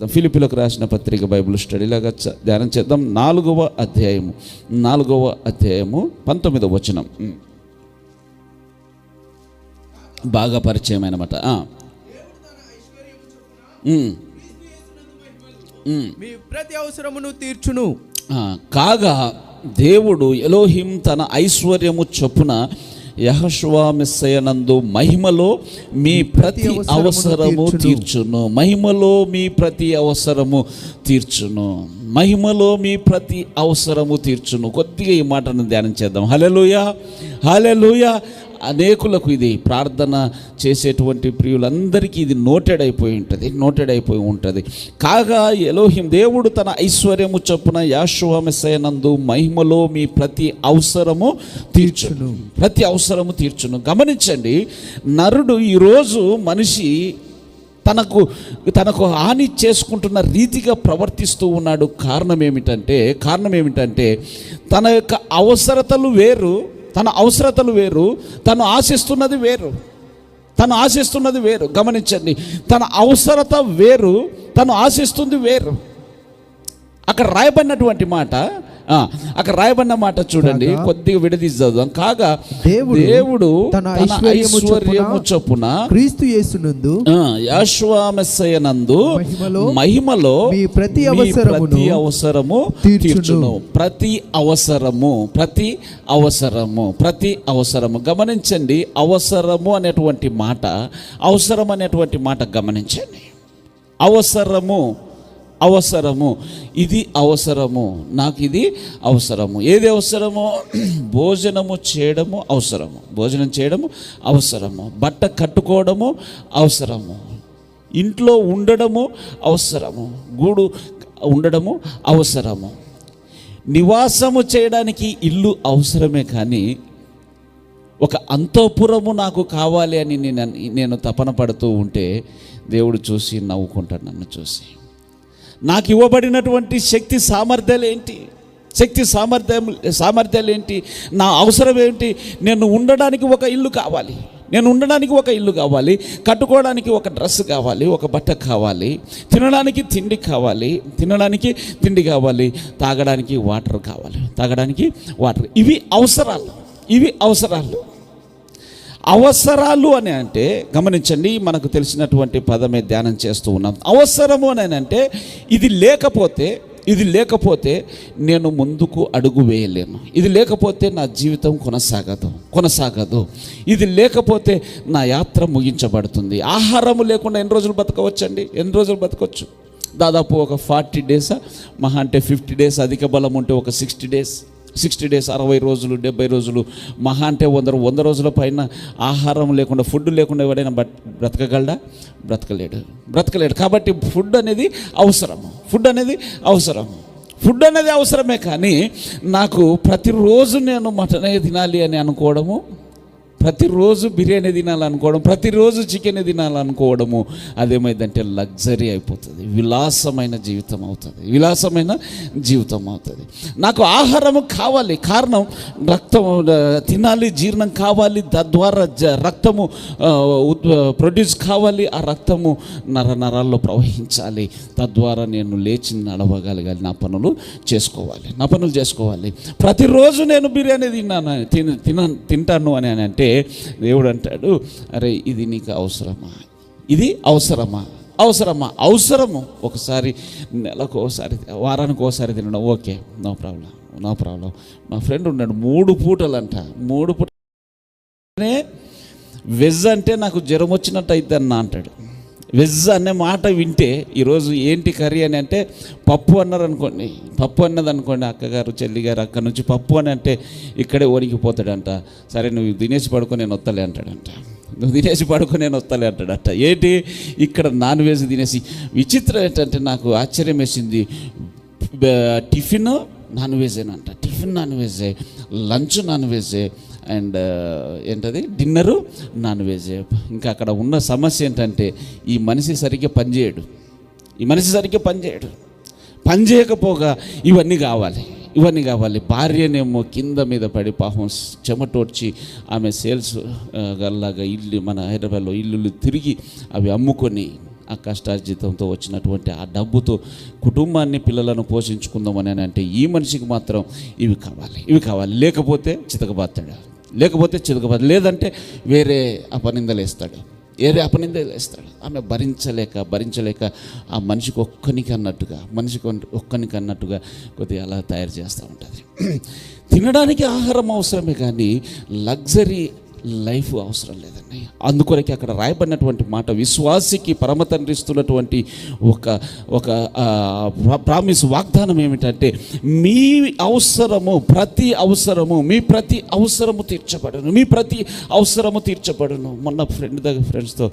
చేద్దాం. ఫిలిప్పీలకు రాసిన పత్రిక బైబిల్ స్టడీలాగా ధ్యానం చేద్దాం. 4వ అధ్యాయము 19వ వచనం బాగా పరిచయం అన్నమాట. మీ ప్రతి అవసరమును తీర్చును. కాగా దేవుడు ఎలోహిం తన ఐశ్వర్యము చొప్పున యెహోషువ మెస్సయ నందు మహిమలో మీ ప్రతి అవసరము తీర్చును. మహిమలో మీ ప్రతి అవసరము తీర్చును. మహిమలో మీ ప్రతి అవసరము తీర్చును. కొద్దిగా ఈ మాటను ధ్యానం చేద్దాం. హల్లెలూయా, హల్లెలూయా. అనేకులకు ఇది ప్రార్థన చేసేటువంటి ప్రియులందరికీ ఇది నోటెడ్ అయిపోయి ఉంటుంది. కాగా ఎలోహిం దేవుడు తన ఐశ్వర్యము చొప్పున యెహోషువ మెస్సయ నందు మహిమలో మీ ప్రతి అవసరము తీర్చును. ప్రతి అవసరము తీర్చును. గమనించండి, నరుడు ఈరోజు మనిషి తనకు హాని చేసుకుంటున్న రీతిగా ప్రవర్తిస్తూ ఉన్నాడు. కారణం ఏమిటంటే తన యొక్క అవసరతలు వేరు, తను ఆశిస్తున్నది వేరు. గమనించండి, తన అవసరత వేరు, తను ఆశిస్తుంది వేరు. అక్కడ రాయబడినటువంటి మాట చూడండి, కొద్దిగా విడదీసి చదువుదాం. కాగా దేవుడు తన ఐశ్వర్యము చొప్పున క్రీస్తు యేసునందు యెహోషువ మెస్సయ నందు మహిమలో మీ ప్రతి అవసరము తీర్చును. ప్రతి అవసరము. గమనించండి, అవసరం అనేటువంటి మాట గమనించండి. అవసరము, ఇది అవసరము, నాకు ఇది అవసరము. ఏది అవసరము? భోజనం చేయడము అవసరము, బట్ట కట్టుకోవడము అవసరము, ఇంట్లో ఉండడము అవసరము, గూడు ఉండడము అవసరము, నివాసము చేయడానికి ఇల్లు అవసరమే. కానీ ఒక అంతఃపురము నాకు కావాలి అని నేను తపన పడుతూ ఉంటే దేవుడు చూసి నవ్వుకుంటాడు. నన్ను చూసి నాకు ఇవ్వబడినటువంటి శక్తి సామర్థ్యాలు ఏంటి, నా అవసరం ఏంటి? నేను ఉండడానికి ఒక ఇల్లు కావాలి, కట్టుకోవడానికి ఒక డ్రెస్ కావాలి, ఒక బట్ట కావాలి, తినడానికి తిండి కావాలి, తాగడానికి వాటర్. ఇవి అవసరాలు అని అంటే గమనించండి, మనకు తెలిసినటువంటి పదమే ధ్యానం చేస్తూ ఉన్నాం. అవసరము అని అంటే ఇది లేకపోతే నేను ముందుకు అడుగు వేయలేను, ఇది లేకపోతే నా జీవితం కొనసాగదు, ఇది లేకపోతే నా యాత్ర ముగించబడుతుంది. ఆహారము లేకుండా ఎన్ని రోజులు బతకవచ్చు? దాదాపు ఒక 40 days, మహా అంటే 50 days, అధిక బలం ఉంటే ఒక 60 days, 60 రోజులు, 70 రోజులు, మహా అంటే 100 రోజుల పైన ఆహారం లేకుండా, ఫుడ్ లేకుండా ఎవడైనా బ్రతకగలడా? బ్రతకలేడు. కాబట్టి ఫుడ్ అనేది అవసరమే. కానీ నాకు ప్రతిరోజు నేను మటనే తినాలి అని అనుకోవడము, ప్రతిరోజు బిర్యానీ తినాలనుకోవడం, ప్రతిరోజు చికెన్ తినాలనుకోవడము అదేమైందంటే లగ్జరీ అయిపోతుంది, విలాసమైన జీవితం అవుతుంది. నాకు ఆహారము కావాలి, కారణం రక్తం తినాలి, జీర్ణం కావాలి, తద్వారా రక్తము ప్రొడ్యూస్ కావాలి, ఆ రక్తము నరాల్లో ప్రవహించాలి, తద్వారా నేను లేచి నడవగలగాలి, నా పనులు చేసుకోవాలి. ప్రతిరోజు నేను బిర్యానీ తింటాను అని అంటే దేవుడు అంటాడు, అరే ఇది నీకు అవసరము. ఒకసారి నెలకు ఒకసారి, వారానికి ఒకసారి తినడం ఓకే, నో ప్రాబ్లం. మా ఫ్రెండ్ ఉన్నాడు, 3 పూటలంట. 3 పూటనే వెజ్ అంటే నాకు జ్వరం వచ్చినట్టు అయితే అన్న అంటాడు. వెజ్ అనే మాట వింటే ఈరోజు ఏంటి కర్రీ అని అంటే పప్పు అన్నదనుకోండి, అక్కగారు చెల్లిగారు అక్కడ నుంచి పప్పు అని అంటే ఇక్కడే వణికిపోతాడంట. సరే నువ్వు తినేసి పడుకో, నేను వస్తలే అంటాడంట. ఏంటి ఇక్కడ నాన్ వెజ్ తినేసి. విచిత్రం ఏంటంటే నాకు ఆశ్చర్యం వేసింది, టిఫిన్ నాన్ వెజేనంట, లంచ్ నాన్ వెజే, అండ్ ఏంటది డిన్నరు నాన్ వెజ్. ఇంకా అక్కడ ఉన్న సమస్య ఏంటంటే ఈ మనిషి సరిగ్గా పనిచేయడు, పని చేయకపోగా ఇవన్నీ కావాలి. భార్యనేమో కింద మీద పడి పాపం చెమటోడ్చి ఆమె సేల్స్ గల్లాగా మన హైదరాబాద్లో ఇల్లు తిరిగి అవి అమ్ముకొని ఆ కష్టార్జితంతో వచ్చినటువంటి ఆ డబ్బుతో కుటుంబాన్ని పిల్లలను పోషించుకుందామని అంటే ఈ మనిషికి మాత్రం ఇవి కావాలి లేకపోతే చితకబాతాడు, లేదంటే వేరే అపనిందలేస్తాడు. ఆమె భరించలేక ఆ మనిషికి ఒక్కనికి అన్నట్టుగా కొద్దిగా అలా తయారు చేస్తూ ఉంటుంది. తినడానికి ఆహారం అవసరమే కానీ లగ్జరీ లైఫ్ అవసరం లేదండి. అందుకొరకే అక్కడ రాయబడినటువంటి మాట విశ్వాసికి పరమ తండ్రి ఇస్తున్నటువంటి ఒక ప్రామిస్ వాగ్దానం ఏమిటంటే మీ ప్రతి అవసరము తీర్చబడును. మొన్న ఫ్రెండ్స్తో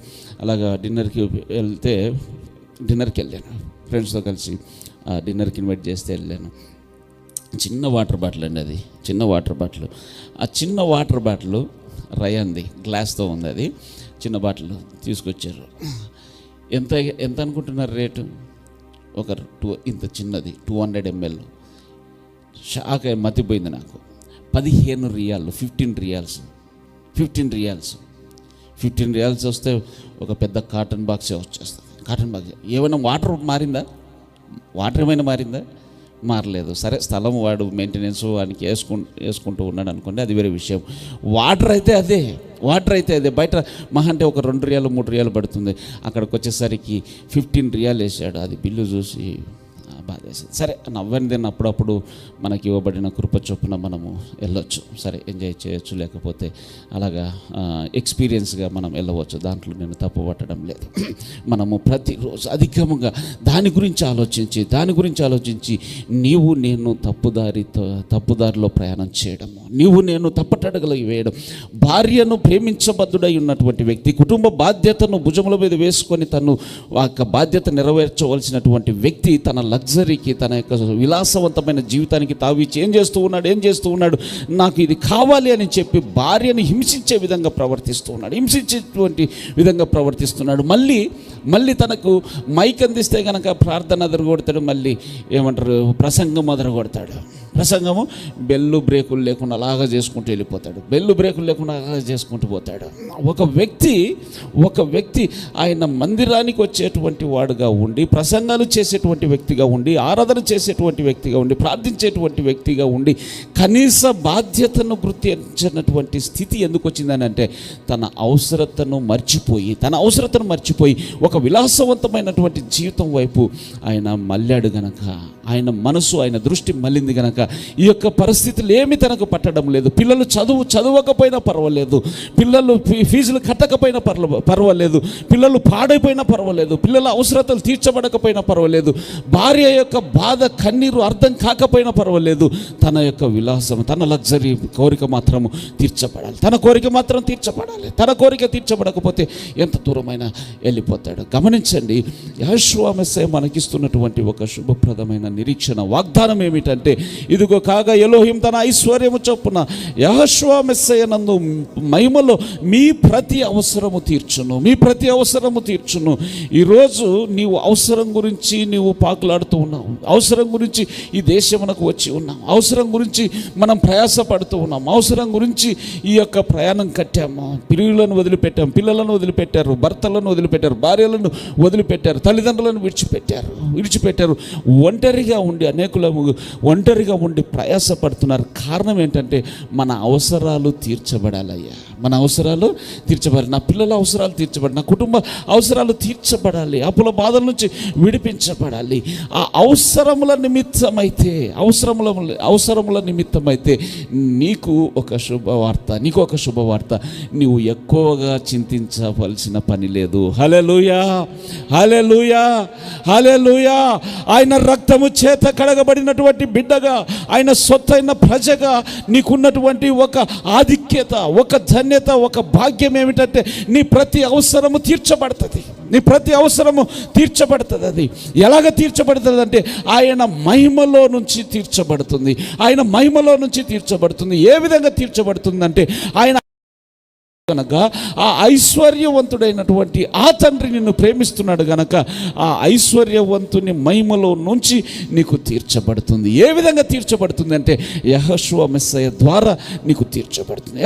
అలాగా డిన్నర్కి వెళ్ళాను. ఫ్రెండ్స్తో కలిసి డిన్నర్కి ఇన్వైట్ చేస్తే వెళ్ళాను. చిన్న వాటర్ బాటిల్ అండి, అది చిన్న వాటర్ బాటిల్. ఆ చిన్న వాటర్ బాటిల్ రయంది గ్లాస్తో ఉంది. అది చిన్న బాటిల్ తీసుకొచ్చారు. ఎంత అనుకుంటున్నారు రేటు? ఇంత చిన్నది 200 ml. షాక్ మతిపోయింది నాకు. 15 రియాల్, 15 రియాల్స్ వస్తే ఒక పెద్ద కాటన్ బాక్సే వచ్చేస్తుంది. కాటన్ బాక్స్ ఏమైనా వాటర్ ఏమైనా మారిందా? మారలేదు. సరే, స్థలం వాడు మెయింటెనెన్స్ వానికి వేసుకుంటూ ఉన్నాడు అనుకోండి, అది వేరే విషయం. వాటర్ అయితే అదే బయట మహా అంటే ఒక 2 రియాలు 3 రియాలు పడుతుంది. అక్కడికి వచ్చేసరికి 15 రియాలు వేసాడు. అది బిల్లు చూసి బాధేసింది. సరే, నవ్వండి, అప్పుడప్పుడు మనకి ఇవ్వబడిన కృప చొప్పున మనము వెళ్ళొచ్చు, సరే ఎంజాయ్ చేయొచ్చు, లేకపోతే అలాగా ఎక్స్పీరియన్స్గా మనం వెళ్ళవచ్చు. దాంట్లో నేను తప్పు పట్టడం లేదు. మనము ప్రతిరోజు అధికంగా దాని గురించి ఆలోచించి నీవు నేను తప్పుదారిలో ప్రయాణం చేయడము, నీవు నేను తప్పటడుగులు వేయడం, భార్యను ప్రేమించబద్ధుడై ఉన్నటువంటి వ్యక్తి, కుటుంబ బాధ్యతను భుజముల మీద వేసుకొని తను ఆ బాధ్యత నెరవేర్చవలసినటువంటి వ్యక్తి తన లగ్జరీకి, తన యొక్క విలాసవంతమైన జీవితానికి తావిచ్చి ఏం చేస్తూ ఉన్నాడు, నాకు ఇది కావాలి అని చెప్పి భార్యను హింసించేటువంటి విధంగా ప్రవర్తిస్తున్నాడు. మళ్ళీ తనకు మైక్ అందిస్తే కనుక ప్రార్థన అదరగొడతాడు, మళ్ళీ ఏమంటారు ప్రసంగం అదరగొడతాడు. ప్రసంగము బెల్లు బ్రేకులు లేకుండా అలాగా చేసుకుంటూ వెళ్ళిపోతాడు. పోతాడు. ఒక వ్యక్తి ఆయన మందిరానికి వచ్చేటువంటి వాడుగా ఉండి, ప్రసంగాలు చేసేటువంటి వ్యక్తిగా ఉండి, ఆరాధన చేసేటువంటి వ్యక్తిగా ఉండి, ప్రార్థించేటువంటి వ్యక్తిగా ఉండి, కనీస బాధ్యతను గుర్తించినటువంటి స్థితి ఎందుకు వచ్చిందని అంటే తన అవసరతను మర్చిపోయి ఒక విలాసవంతమైన జీవితం వైపు ఆయన మళ్ళాడు గనక, ఆయన మనసు, ఆయన దృష్టి మళ్ళింది గనక ఈ యొక్క పరిస్థితులు ఏమి తనకు పట్టడం లేదు. పిల్లలు చదవకపోయినా పర్వాలేదు, పిల్లలు ఫీజులు కట్టకపోయినా పర్వాలేదు, పిల్లలు పాడైపోయినా పర్వాలేదు, పిల్లల అవసరతలు తీర్చబడకపోయినా పర్వాలేదు, భార్య యొక్క బాధ కన్నీరు అర్థం కాకపోయినా పర్వాలేదు, తన యొక్క విలాసం, తన లగ్జరీ కోరిక మాత్రము తీర్చబడాలి. తన కోరిక తీర్చబడకపోతే ఎంత దూరమైనా వెళ్ళిపోతాడు. గమనించండి, యెహోషువ మెస్సీయ మనకిస్తున్నటువంటి ఒక శుభప్రదమైన నిరీక్షణ వాగ్దానం ఏమిటంటే, ఇదిగో కాగా ఎలోహిం తన ఐశ్వర్యము చొప్పున యెహోషువ మెస్సీయ నందు మహిమలో మీ ప్రతి అవసరము తీర్చును. ఈరోజు నీవు అవసరం గురించి నీవు పాకులాడుతూ ఉన్నావు, అవసరం గురించి ఈ దేశమునకు వచ్చి ఉన్నాం, అవసరం గురించి మనం ప్రయాసపడుతూ ఉన్నాం, అవసరం గురించి ఈ యొక్క ప్రయాణం కట్టాము. పిల్లలను వదిలిపెట్టాం, పిల్లలను వదిలిపెట్టారు, భర్తలను వదిలిపెట్టారు, భార్యలను వదిలిపెట్టారు, తల్లిదండ్రులను విడిచిపెట్టారు. ఒంటరిగా ఉండి ప్రయాసపడుతున్నారు. కారణం ఏంటంటే మన అవసరాలు తీర్చబడాలయ్యా, నా పిల్లల అవసరాలు తీర్చబడాలి, నా కుటుంబ అవసరాలు తీర్చబడాలి, అప్పుల బాధల నుంచి విడిపించబడాలి. ఆ అవసరముల నిమిత్తమైతే నీకు ఒక శుభవార్త, నీవు ఎక్కువగా చింతించవలసిన పని లేదు. హల్లెలూయా. ఆయన రక్తము చేత కడగబడినటువంటి బిడ్డగా, ఆయన సొత్తైన ప్రజగా నీకున్నటువంటి ఒక ఆధిక్యత, ఒక ధన్యత, ఒక భాగ్యం ఏమిటంటే నీ ప్రతి అవసరము తీర్చబడుతుంది. అది ఎలాగ తీర్చబడుతుంది అంటే ఆయన మహిమలో నుంచి తీర్చబడుతుంది. ఏ విధంగా తీర్చబడుతుందంటే ఆయన కనుక ఆ ఐశ్వర్యవంతుడైనటువంటి ఆ తండ్రి నిన్ను ప్రేమిస్తున్నాడు గనక ఆ ఐశ్వర్యవంతుని మహిమలో నుంచి నీకు తీర్చబడుతుంది. ఏ విధంగా తీర్చబడుతుంది అంటే యెహోషువ మెస్సీయ ద్వారా నీకు తీర్చబడుతుంది.